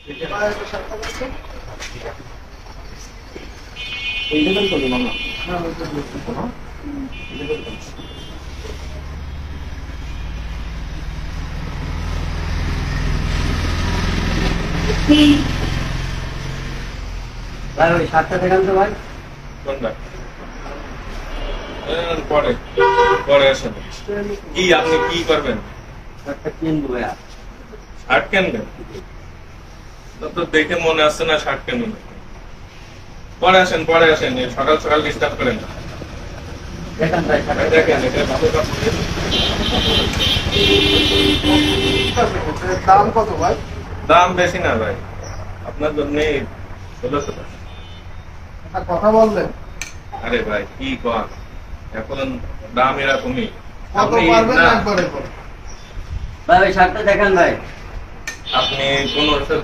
ভাই ওই শার্টটা দেখান তো ভাই। কোনটা? পরে পরে আসেন। কি আপনি কি করবেন? শার্টটা কিনবো ভাইয়া। শার্ট কিনবেন? তো দেখে মনে আসছে না শার্ট কিনবেন। পরে আসেন এই সকাল সকাল ডিস্টার্ব করেন না। দেখান ভাই শার্টটা। দেখেন এটা ভালো কাপড়। দাম কত ভাই? দাম বেশি না ভাই, আপনার জন্য 1600 টাকা। কথা বললেন আরে ভাই কি কর, এখন দাম এরকমই। কত আপনি পারবেন না, একবারে বল। ভাই ওই শার্টটা দেখান ভাই। আপনি 1500